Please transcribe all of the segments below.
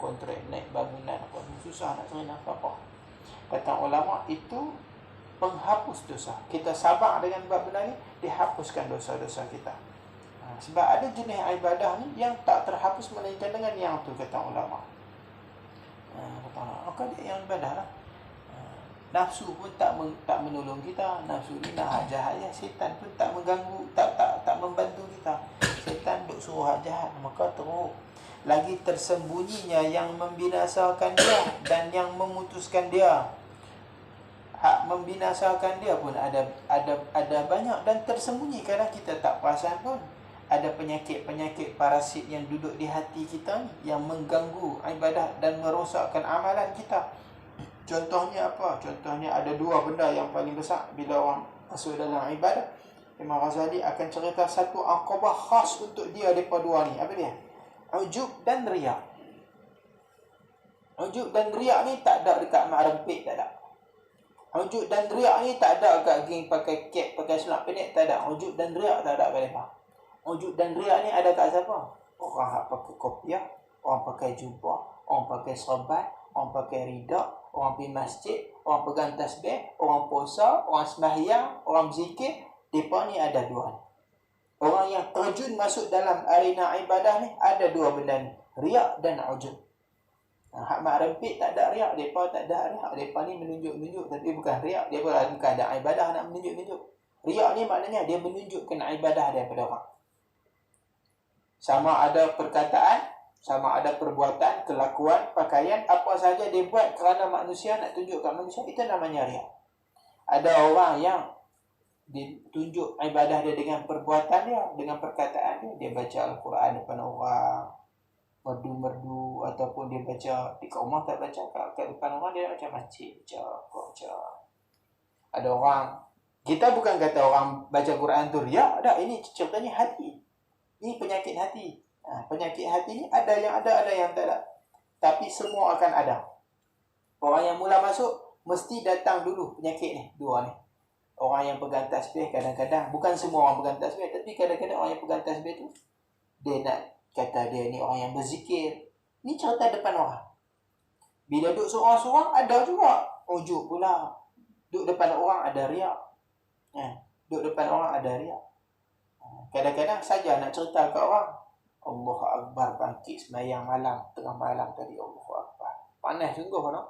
kontrak, naik bangunan apa, susah nak cari nafkah. Kata ulama itu penghapus dosa. Kita sabar dengan bab benda ni, dihapuskan dosa-dosa kita. Sebab ada jenis ibadah ni yang tak terhapus melainkan dengan yang tu, kata ulama. Kata dia yang ibadah lah. Nafsu pun tak menolong kita. Nafsu ni nak hak jahat ya. Setan pun tak mengganggu, tak membantu kita. Setan duk suruh hak jahat, maka teruk. Lagi tersembunyinya yang membinasakan dia dan yang memutuskan dia. Hak membinasakan dia pun ada banyak dan tersembunyi, kadang kita tak perasan pun. Ada penyakit-penyakit parasit yang duduk di hati kita ni, yang mengganggu ibadah dan merosakkan amalan kita. Contohnya apa? Contohnya ada dua benda yang paling besar bila orang masuk dalam ibadah. Imam Ghazali akan cerita satu aqabah khas untuk dia daripada dua ni. Apa dia? Ujub dan riak. Ujub dan riak ni tak ada dekat mak rempit, tak ada. Ujub dan riak ni tak ada kat geng pakai cap, pakai seluar pendek, tak ada. Ujub dan riak tak ada kat mereka. Ujub dan riak ni ada kat siapa? Orang yang pakai kopiah, orang pakai jubah, orang pakai serban, orang pakai ridak, orang pergi masjid, orang pegang tasbih, orang puasa, orang sembahyang, orang berzikir. Mereka ni ada dua ni. Orang yang terjun masuk dalam arena ibadah ni ada dua benda ni, riak dan ujub. Hak mak rempit tak ada riak, mereka tak ada riak. Mereka ni menunjuk-nunjuk tapi bukan riak. Dia bukan ada ibadah nak menunjuk-nunjuk. Riak ni maknanya dia menunjukkan ibadah daripada orang. Sama ada perkataan, sama ada perbuatan, kelakuan, pakaian, apa saja dia buat kerana manusia, nak tunjuk kat manusia, itu namanya riak. Ada orang yang ditunjuk ibadah dia dengan perbuatan dia, dengan perkataan dia. Dia baca Al-Quran depan orang, merdu-merdu, ataupun dia baca di rumah tak baca, kat depan orang dia baca masjid, baca. Ada orang, kita bukan kata orang baca Quran tu riak, tak, ini ceritanya hati. Ini penyakit hati. Penyakit hati ni ada yang tak ada. Tapi semua akan ada. Orang yang mula masuk mesti datang dulu penyakit ni, dua ni. Orang yang pegang tasbih kadang-kadang, bukan semua orang pegang tasbih, tapi kadang-kadang orang yang pegang tasbih tu, dia nak kata dia ni orang yang berzikir. Ni cerita depan orang. Bila duduk seorang-seorang, ada juga ujub pula. Duduk depan orang ada riak. Duduk depan orang ada riak. Kadang-kadang saja nak cerita ke orang, Allahu Akbar, bangkit sembahyang malam, tengah malam tadi, Allahu Akbar. Panas sungguh no?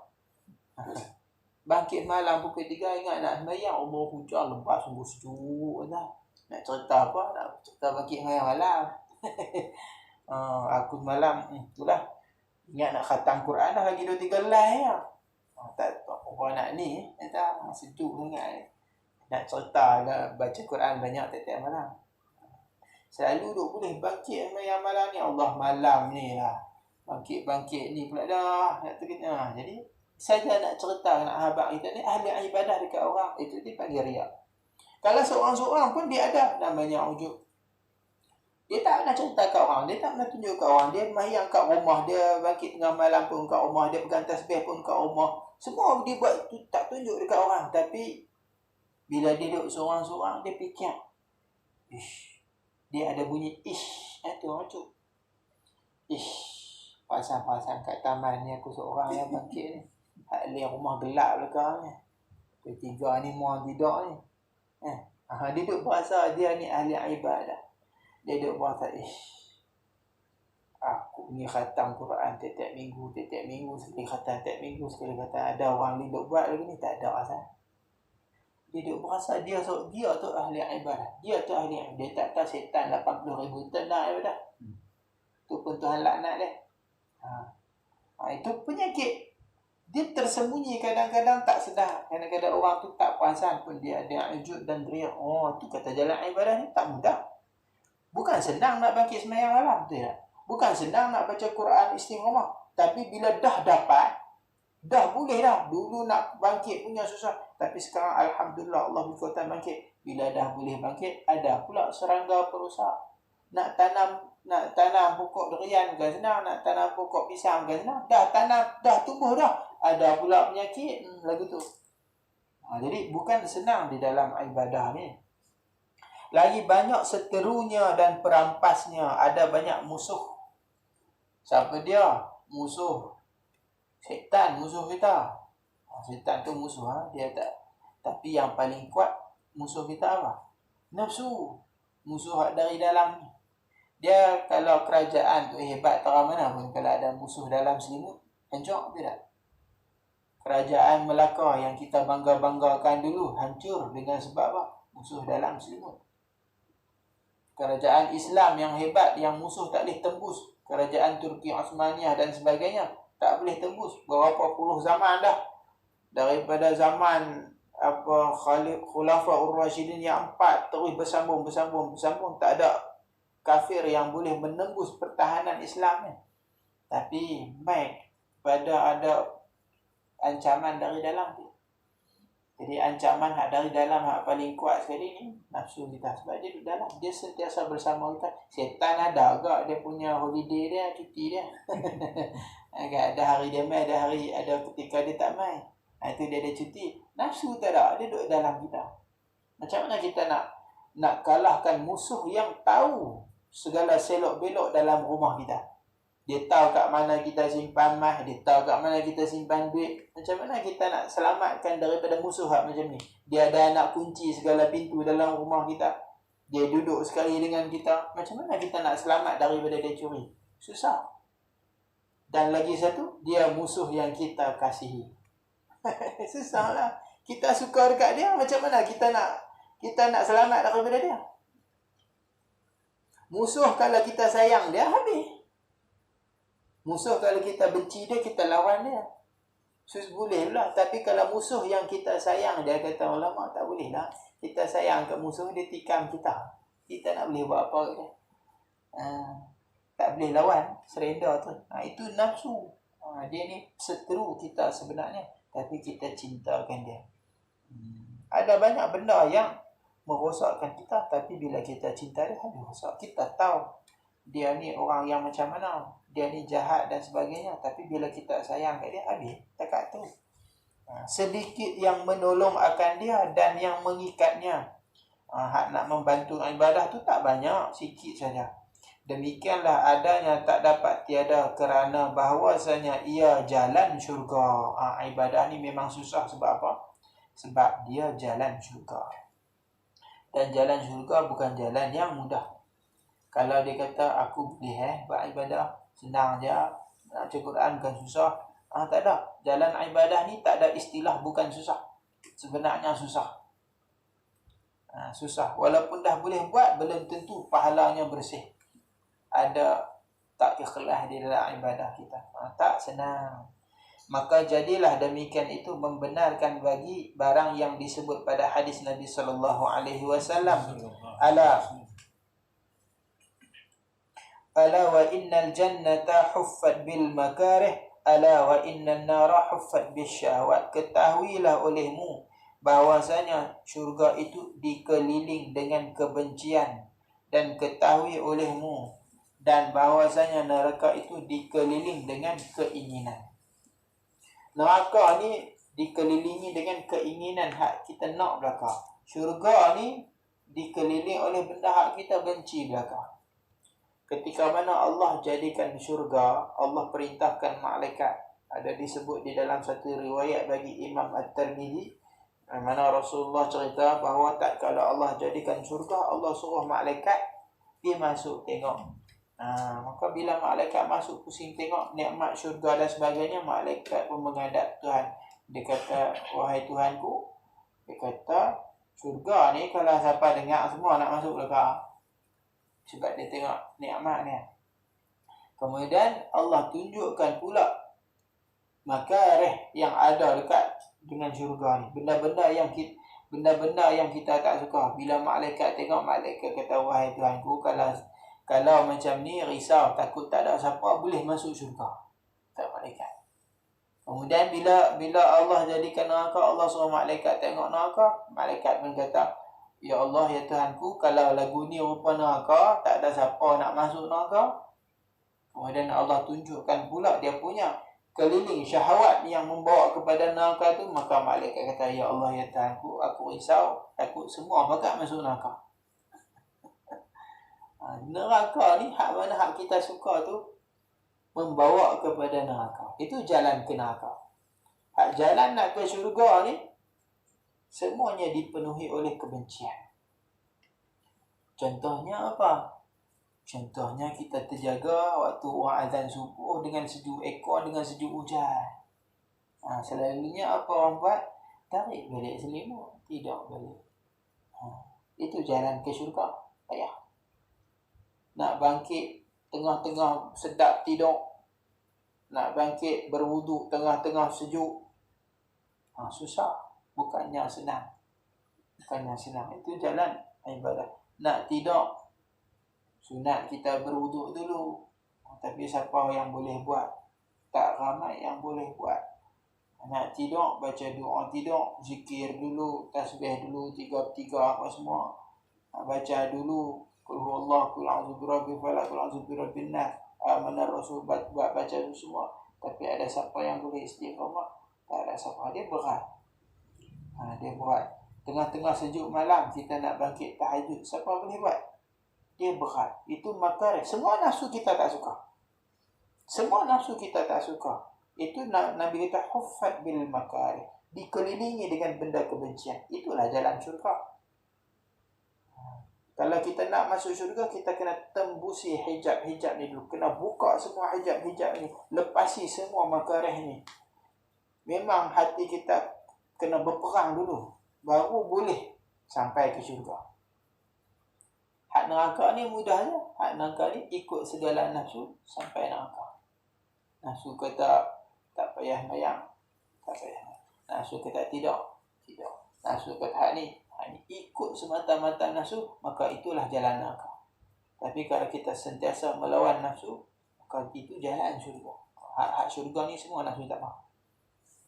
Bangkit malam pukul 3, ingat nak sembahyang, Allah hujan lepas sungguh sejuk dah. Nak cerita apa? Nak cerita bangkit sembahyang malam. Aku malam, itulah. Ingat nak khatam Quran dah lagi 2-3 live ya. Tak orang nak ni, tak sejuk sangat. Nak cerita nak baca Quran banyak tiap-tiap malam. Selalu duk boleh bangkit sembahyang malam ni, Allah malam ni lah. Bangkit ni pula dah. Nak terkena. Jadi, saja nak cerita nak habaq kita ni ahli ibadah dekat orang, itu dipanggil riak. Kalau seorang-seorang pun dia ada namanya ujub. Dia tak nak cerita kat orang, dia tak nak tunjuk kat orang, dia sembahyang kat rumah, dia bangkit tengah malam pun kat rumah, dia pegang tasbih pun kat rumah. Semua dia buat tu, tak tunjuk dekat orang. Tapi bila dia duduk seorang-seorang, dia fikir, dia ada bunyi itu ujub. Pasang-pasang kat taman ni aku seorang yang bangkit ni. Hak lain rumah gelap belakang ni. Ketiga ni muang tidur ni. Dia duduk berasa dia ni ahli ibadah. Dia duduk berasa, aku ni khatam Quran tiap-tiap minggu, sekali khatam tiap minggu, sekali khatam. Ada orang ni duduk buat lagi ni, tak ada rasa. Dia duduk berasa dia tu ahli ibadah. Dia tu ahli ibadah. Dia tak tahu setan 80,000 ton dah ibadah. Tu pun Tuhan laknat dia. Itu penyakit. Dia tersembunyi kadang-kadang tak sedar. Kadang-kadang orang tu tak perasan pun dia ada ujub dan riak. Tu kata jalan ibadah ni tak mudah. Bukan senang nak bangkit sembahyang malam, betul tak? Bukan senang nak baca Quran istiqamah. Tapi bila dah dapat, dah boleh dah. Dulu nak bangkit punya susah. Tapi sekarang Alhamdulillah Allah berkata bangkit. Bila dah boleh bangkit, ada pula serangga perusak. Nak tanam pokok durian bukan senang, nak tanam pokok pisang bukan senang. Dah tanam, dah tumbuh dah. Ada pula penyakit lagu tu. Jadi bukan senang di dalam ibadah ni. Lagi banyak seterunya dan perampasnya. Ada banyak musuh. Siapa dia? musuh. Syaitan musuh kita. Syaitan tu musuh, dia tak. Tapi yang paling kuat musuh kita apa? Nafsu. Musuh dari dalam ni. Dia kalau kerajaan tu hebat terang mana pun, kalau ada musuh dalam selimut, hancur tidak? Kerajaan Melaka yang kita bangga-banggakan dulu hancur dengan sebab apa? Musuh dalam selimut. Kerajaan Islam yang hebat, yang musuh tak boleh tembus, kerajaan Turki Osmaniyah dan sebagainya, tak boleh tembus. Berapa puluh zaman dah. Daripada zaman Khulafaur Rasyidin yang 4 terus bersambung, tak ada kafir yang boleh menembus pertahanan Islam ni. Tapi baik pada ada ancaman dari dalam tu. Jadi ancaman dari dalam paling kuat sekali ni nafsu kita, sebab dia duduk dalam, dia sentiasa bersama kita. Setan ada agak dia punya holiday dia, cuti dia. Agak ada hari dia main, ada ketika dia tak main. Itu dia ada cuti. Nafsu tak ada, dia duduk dalam kita. Macam mana kita nak kalahkan musuh yang tahu segala selok belok dalam rumah kita? Dia tahu kat mana kita simpan mah, dia tahu kat mana kita simpan duit. Macam mana kita nak selamatkan daripada musuh macam ni? Dia ada nak kunci segala pintu dalam rumah kita. Dia duduk sekali dengan kita. Macam mana kita nak selamat daripada dia curi? Susah. Dan lagi satu, dia musuh yang kita kasihi. Susahlah. Kita suka dekat dia, macam mana kita nak selamat daripada dia? Musuh kalau kita sayang dia, habis. Musuh kalau kita benci dia, kita lawan dia. Boleh lah. Tapi kalau musuh yang kita sayang, dia kata ulama, tak boleh lah. Kita sayang ke musuh, dia tikam kita. Kita nak boleh buat apa dia? Tak boleh lawan. Surrender tu. Itu nafsu. Dia ni seteru kita sebenarnya. Tapi kita cintakan dia. Ada banyak benda yang merosakkan kita. Tapi bila kita cinta dia, habis rosak. Kita tahu dia ni orang yang macam mana, dia ni jahat dan sebagainya. Tapi bila kita sayang kat dia, habis takat tu. Sedikit yang menolong akan dia dan yang mengikatnya. Hak nak membantu ibadah tu tak banyak, sikit saja. Demikianlah adanya tak dapat tiada kerana bahawasanya ia jalan syurga. Ibadah ni memang susah sebab apa? Sebab dia jalan syurga. Dan jalan syurga bukan jalan yang mudah. Kalau dia kata aku boleh buat ibadah, senang je, nak baca Quran bukan susah. Tak ada. Jalan ibadah ni tak ada istilah bukan susah. Sebenarnya susah. Susah. Walaupun dah boleh buat, belum tentu pahalanya bersih. Ada tak ikhlas di dalam ibadah kita. Tak senang. Maka jadilah demikian itu membenarkan bagi barang yang disebut pada hadis Nabi SAW. Ala wa innal jannata huffat bil makarih, ala wa innan nara huffat bis syahwat. Ketahuilah olehmu bahwasanya syurga itu dikeliling dengan kebencian, dan ketahui olehmu dan bahwasanya neraka itu dikeliling dengan keinginan. Neraka ni dikelilingi dengan keinginan hak kita nak belaka. Syurga ni dikeliling oleh benda hak kita benci belaka. Ketika mana Allah jadikan syurga, Allah perintahkan malaikat. Ada disebut di dalam satu riwayat bagi Imam At-Tirmidzi, mana Rasulullah cerita bahawa tak kalau Allah jadikan syurga, Allah suruh malaikat pergi masuk tengok. Maka bila malaikat masuk pusing tengok nikmat syurga dan sebagainya, malaikat pun menghadap Tuhan. Dia kata, wahai Tuhanku, dia kata, syurga ni kalau siapa dengar semua nak masuk belaka. Sebab dia tengok nikmatnya. Kemudian Allah tunjukkan pula makarih yang ada dekat dengan syurga ni. Benda-benda yang kita tak suka. Bila malaikat tengok, malaikat kata, wahai Tuhanku, kalau macam ni risau, takut tak ada siapa boleh masuk syurga. Tak malaikat. Kemudian bila Allah jadikan neraka, Allah suruh malaikat tengok neraka, malaikat pun kata, ya Allah, ya Tuhanku, kalau lagu ni rupa neraka, tak ada siapa nak masuk neraka. Kemudian Allah tunjukkan pula dia punya keliling syahwat yang membawa kepada neraka tu. Maka malaikat kata, ya Allah, ya Tuhanku, aku risau, takut semua bakal masuk neraka. Neraka ni hak mana hak kita suka tu, membawa kepada neraka. Itu jalan ke neraka. Hak jalan nak ke syurga ni semuanya dipenuhi oleh kebencian. Contohnya apa? Contohnya kita terjaga waktu orang azan subuh dengan sejuk aircon, dengan sejuk hujan. Selalunya apa orang buat? Tarik balik selimut, tidak balik. Itu jalan ke syurga. Payah. Nak bangkit tengah-tengah sedap tidur, nak bangkit berwuduk tengah-tengah sejuk, susah. Bukannya senang. Itu jalan ibadah. Nak tidur, sunat kita berwuduk dulu. Tapi siapa yang boleh buat? Tak ramai yang boleh buat. Nak tidur, baca doa tidur, zikir dulu, tasbih dulu, 3 apa semua. Baca dulu, Qul huwallahu, Qul a'udzu birabbil falaq, Qul a'udzu birabbin nas. Amanah Rasul baca dulu semua. Tapi ada siapa yang boleh istiqamah? Tak ada siapa. Dia berat. Dia berat. Tengah-tengah sejuk malam kita nak bangkit tahajud, siapa boleh buat? Dia berat. Itu makar. Semua nafsu kita tak suka. Itu Nabi kata huffat bil makar, dikelilingi dengan benda kebencian. Itulah jalan syurga. Kalau kita nak masuk syurga, kita kena tembusi hijab-hijab ni dulu. Kena buka semua hijab-hijab ni, lepasi semua makarih ni. Memang hati kita kena berperang dulu, baru boleh sampai ke syurga. Hak neraka ni mudahnya. Hak neraka ni ikut segala nafsu sampai neraka. Nafsu kata tak payah mayang, tak payah. Nafsu kata tidak. Nafsu kata hak ni ikut semata-mata nafsu, maka itulah jalan neraka. Tapi kalau kita sentiasa melawan nafsu, maka itu jalan syurga. Hak syurga ni semua nafsu tak mahu.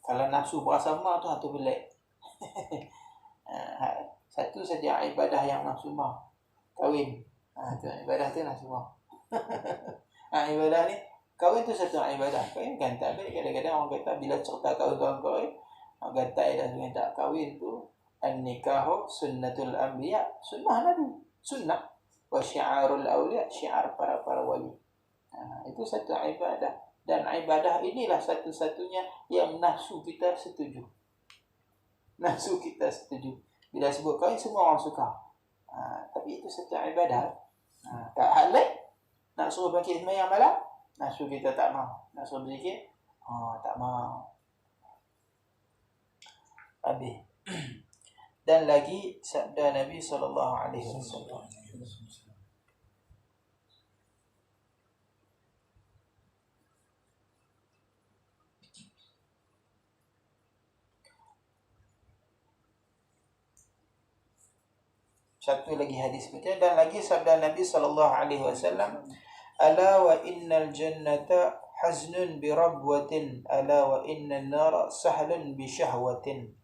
Kalau nafsu berasa mahu tu hatu belik. Satu saja ibadah yang nafsu mahu, kahwin. Tu ibadah tu nafsu mahu. Ibadah ni kahwin tu satu ibadah. Kahwin kan tak baik. Kadang-kadang orang kata bila cerita kahwin, orang kata dah tak kahwin tu an-nikahu sunnatul anbiya, sunnah Nabi, sunnah. Wa syiarul awliya, syiar para wali. Itu satu ibadah. Dan ibadah inilah satu-satunya yang nafsu kita setuju. Bila sebut kahwin, semua orang suka. Tapi itu satu ibadah. Tak hal lain. Nak suruh bangkit sembahyang malam, nafsu kita tak mahu. Nak suruh berzikir, tak mahu. Habis. Dan lagi sabda Nabi SAW. Satu lagi hadis baca, dan lagi sabda Nabi SAW. Ala wa innal jannata haznun bi rabwatin, ala wa innan nara sahlun bi syahwatin.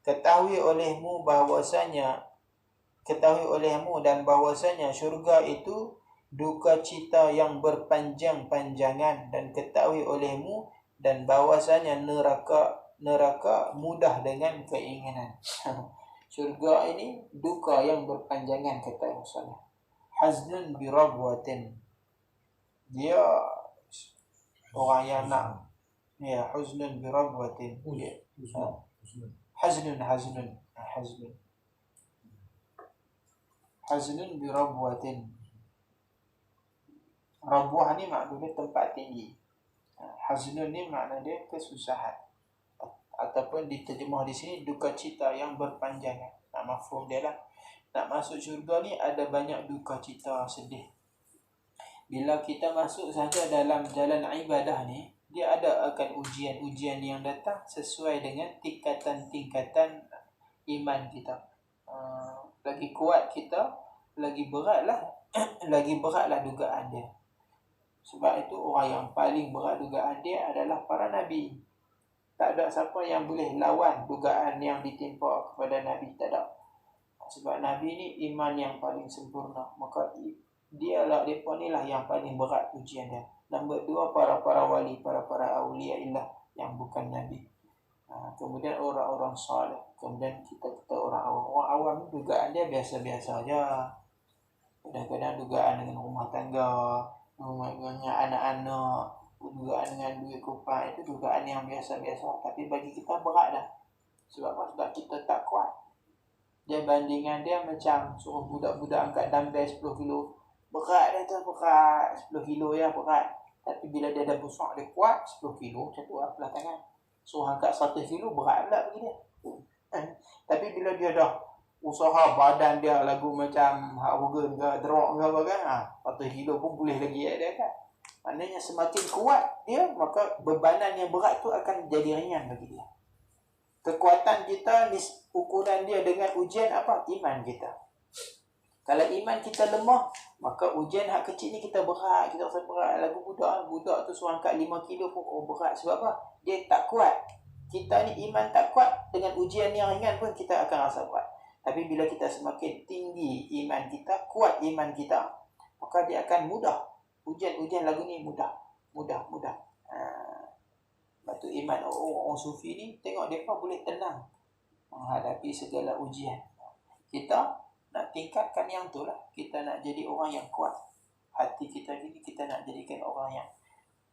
Ketahui olehmu dan bahwasanya syurga itu duka cita yang berpanjang-panjangan, dan ketahui olehmu dan bahwasanya neraka mudah dengan keinginan. Syurga ini duka yang berpanjangan, kata Rasulullah. Haznun bi rabwatin, dia orang yang nak, huznun bi rabwatin, Haznun bi rabwatin. Rabwah ni maknanya tempat tinggi. Haznun ni makna dia kesusahan. Ataupun diterjemah di sini duka cita yang berpanjangan. Mafhum dia lah. Nak masuk syurga ni ada banyak duka cita, sedih. Bila kita masuk saja dalam jalan ibadah ni, dia akan ujian-ujian yang datang sesuai dengan tingkatan-tingkatan iman kita. Lagi kuat kita, lagi beratlah dugaan dia. Sebab itu orang yang paling berat dugaan dia adalah para Nabi. Tak ada siapa yang boleh lawan dugaan yang ditimpa kepada Nabi. Tak ada. Sebab Nabi ni iman yang paling sempurna. Maka mereka ni lah yang paling berat ujian dia. Nombor 2, para wali, para awliya illah yang bukan Nabi. Kemudian orang-orang salih. Kemudian kita orang awam. Orang awam dugaan dia biasa-biasa saja. Kadang-kadang dugaan dengan rumah tangga, dengan anak-anak, dugaan dengan duit kupang itu dugaan yang biasa-biasa, tapi bagi kita berat dah. Sebab apa? Sebab kita tak kuat. Dia bandingan dia macam suruh budak-budak angkat dumbbell 10 kilo. Berat dah tu, berat. 10 kilo ya berat. Tapi bila dia dah besar, dia kuat 10 kilo, macam tu lah belah tangan. Suruh angkat 100 kilo, berat pula bagi dia. Tapi bila dia dah usaha badan dia lagu macam Hogan ke Drog ke apa kan, 100 kilo pun boleh lagi dia kan. Maknanya semakin kuat dia, maka bebanan yang berat tu akan jadi ringan bagi dia. Kekuatan kita, ukuran dia dengan ujian apa? Iman kita. Kalau iman kita lemah, maka ujian hak kecil ni kita berat, kita rasa berat. Lagu budak tu suruh angkat 5 kilo pun berat. Sebab apa? Dia tak kuat. Kita ni iman tak kuat, dengan ujian yang ringan pun kita akan rasa berat. Tapi bila kita semakin tinggi iman kita, kuat iman kita, maka dia akan mudah. Ujian-ujian lagu ni mudah. Batu iman orang sufi ni, tengok mereka boleh tenang menghadapi segala ujian. Kita nak tingkatkan yang tu lah. Kita nak jadi orang yang kuat. Hati kita gini, kita nak jadikan orang yang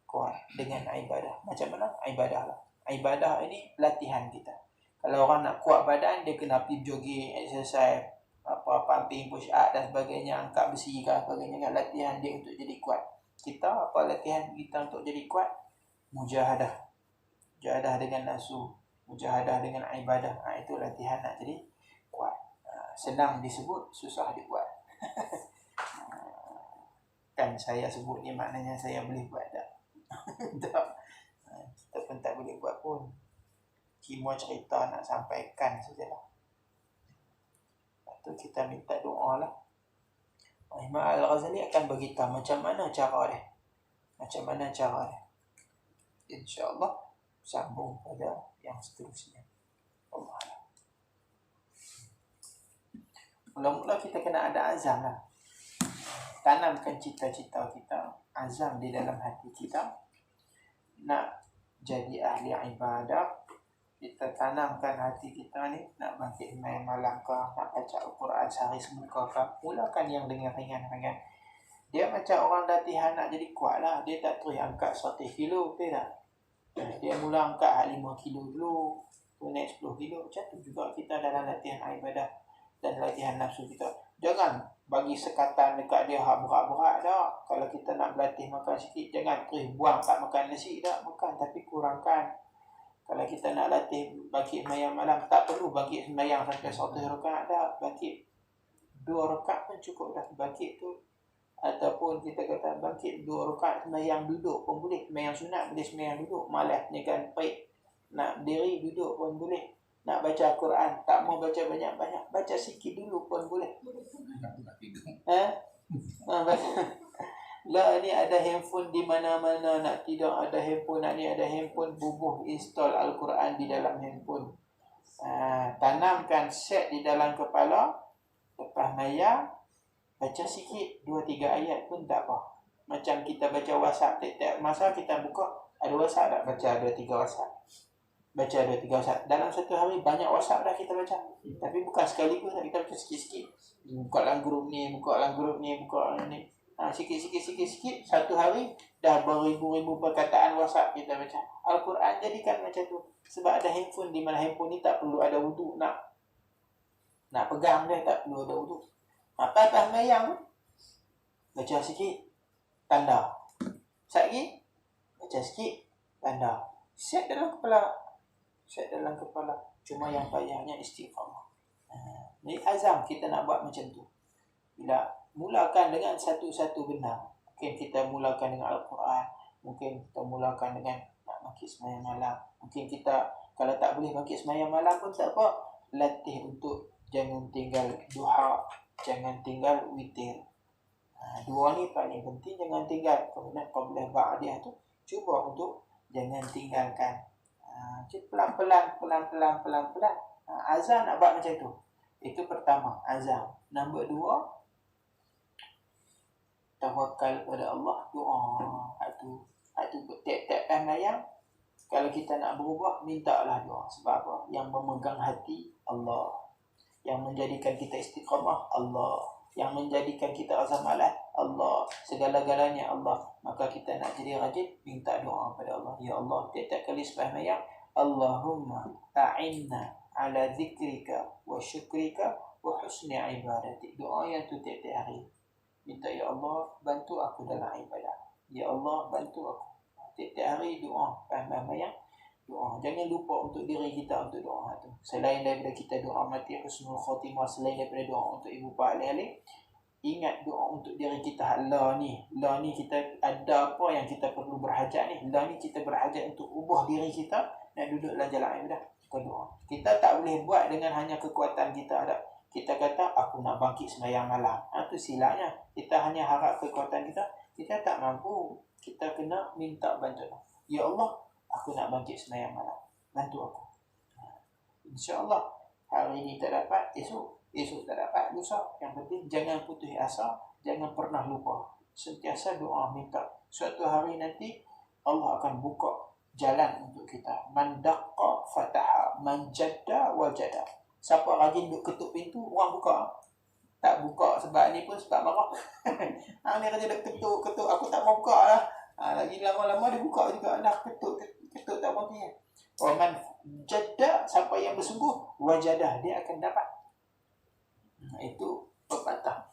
kuat dengan ibadah. Macam mana? Ibadah lah. Ibadah ini latihan kita. Kalau orang nak kuat badan, dia kena pergi jogging, exercise, pumping, push up dan sebagainya, angkat besi ke sebagainya. Latihan dia untuk jadi kuat. Kita, apa latihan kita untuk jadi kuat? Mujahadah. Mujahadah dengan nafsu, mujahadah dengan ibadah. Itu latihan nak jadi kuat. Senang disebut, susah dibuat. Kan saya sebut ni maknanya saya boleh buat tak? Tak. Kita pun tak boleh buat pun. Cuma cerita nak sampaikan sajalah. Lepas tu kita minta doa lah. Imam Al-Ghazali akan beritahu macam mana cara dia. InsyaAllah sambung pada yang seterusnya. Allah. Mula-mula kita kena ada azam lah. Tanamkan cita-cita kita, azam di dalam hati kita. Nak jadi ahli ibadah. Kita tanamkan hati kita ni, nak bangkit main malam ke, nak baca Al-Quran sehari semuka ke. Mulakan yang dengan ringan-ringan. Dia macam orang latihan nak jadi kuat lah. Dia tak terus angkat 100 kilo, betul tak? Dia mula angkat 5 kilo dulu, tu naik 10 kilo. Macam tu juga kita dalam latihan ibadah dan latihan nafsu kita. Jangan bagi sekatan dekat dia hak berat-berat dah. Kalau kita nak berlatih makan sikit, jangan terus buang tak makan nasi dah. Makan tapi kurangkan. Kalau kita nak latih bangkit sembahyang malam, tak perlu bangkit sembahyang sampai 100 rakaat dah. Bangkit 2 rakaat pun cukup dah. Bangkit tu, ataupun kita kata bangkit 2 rakaat sembahyang duduk pun boleh. Sembahyang sunat boleh sembahyang duduk. Malas ni kan baik. Nak berdiri duduk pun boleh. Nak baca Quran, tak mau baca banyak-banyak, baca sikit dulu pun boleh. Lah ni ada handphone di mana-mana, nak tidak ada handphone, nak ni ada handphone, bubuh install Al-Quran di dalam handphone. Tanamkan set di dalam kepala, lepas maya baca sikit 2-3 ayat pun tak apa. Macam kita baca WhatsApp, tiap-tiap masa kita buka ada WhatsApp tak, baca 2-3 WhatsApp. Baca 2-3 WhatsApp. Dalam satu hari banyak WhatsApp dah kita baca. Tapi bukan sekaligus, kita baca sikit-sikit. Buka dalam grup ni, buka dalam ni. Sikit-sikit. Satu hari dah beribu-ribu perkataan WhatsApp kita baca. Al-Quran jadikan macam tu. Sebab ada handphone, di mana handphone ni tak perlu ada wuduk nak pegang dia, tak perlu ada wuduk. Apa mayang baca sikit, tanda. Lagi baca sikit, tanda. Set dalam kepala. Cuma yang payahnya istiqamah. Ni azam kita nak buat macam tu. Bila mulakan dengan satu-satu benda. Mungkin kita mulakan dengan Al-Quran. Mungkin kita mulakan dengan nak bangkit sembahyang malam. Mungkin kita kalau tak boleh bangkit sembahyang malam pun tak apa. Latih untuk jangan tinggal duha, jangan tinggal witir. Dua ni paling penting, jangan tinggal. Kemudian qablah ba'diyah tu cuba untuk jangan tinggalkan. Pelan-pelan. Azam nak buat macam tu. Itu pertama, azam. Nombor 2, tawakal pada Allah, doa. Itu tiap-tiap sembahyang kalau kita nak berubah, mintalah doa. Sebab apa? Yang memegang hati Allah, yang menjadikan kita istiqamah Allah, Yang menjadikan kita rasa malas Allah, segala-galanya Allah. Maka kita nak jadi rajin minta doa pada Allah. Ya Allah, tiap-tiap kali sembahyang, Allahumma a'inna ala zikrika wa syukrika wa husni ibadatik. Doa yang tu tiap-tiap hari. Minta, ya Allah, bantu aku dalam ibadah. Ya Allah, bantu aku. Tiap-tiap hari doa, sembahyang doa. Jangan lupa untuk diri kita untuk doa tu. Selain daripada kita doa mati husnul khatimah, selain daripada doa untuk ibu bapa ahli, ingat doa untuk diri kita. La ni kita ada apa yang kita perlu berhajat ni. La ni kita berhajat untuk ubah diri kita nak duduk dalam jalan ibadah. Kita doa. Kita tak boleh buat dengan hanya kekuatan kita ada. Kita kata aku nak bangkit sembahyang malam. Itu silapnya. Kita hanya harap kekuatan kita. Kita tak mampu. Kita kena minta bantuan. Ya Allah, aku nak bangkit sembahyang malam. Bantu aku. InsyaAllah hari ini tak dapat, esok tak dapat, lusa. Yang penting jangan putus asa, jangan pernah lupa. Sentiasa doa minta. Suatu hari nanti Allah akan buka jalan untuk kita. Man daqqa fataha, man jadda wajada. Siapa rajin duk ketuk pintu, orang buka. Tak buka sebab ni pun sebab marah. Ni kerja duk ketuk, aku tak mau buka lah. Lagi lama-lama dia buka juga. Dah ketuk tak mampu. Wa man jadda, siapa yang bersungguh, wajadah, dia akan dapat. Itu pepatah.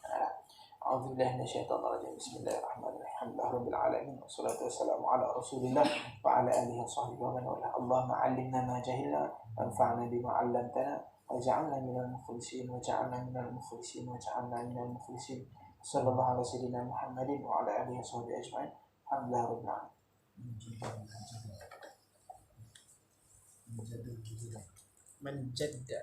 A'udzubillahi minasyaitonir rajim. Bismillahirrahmanirrahim. Alhamdulillahirabbil alamin. Wassalatu wassalamu ala Rasulillah wa ala alihi washabbihi wa man wala. Allahumma 'allimna ma jahilna wanfa'na bima 'allamtana waj'alna minal mukhlisin waj'alna minal mukhlisin waj'alna minal mukhlisin. Sallallahu alaihi wasallam Muhammadin wa ala alihi washabbihi ajma'in. Alhamdulillahirabbil alamin. Menjadda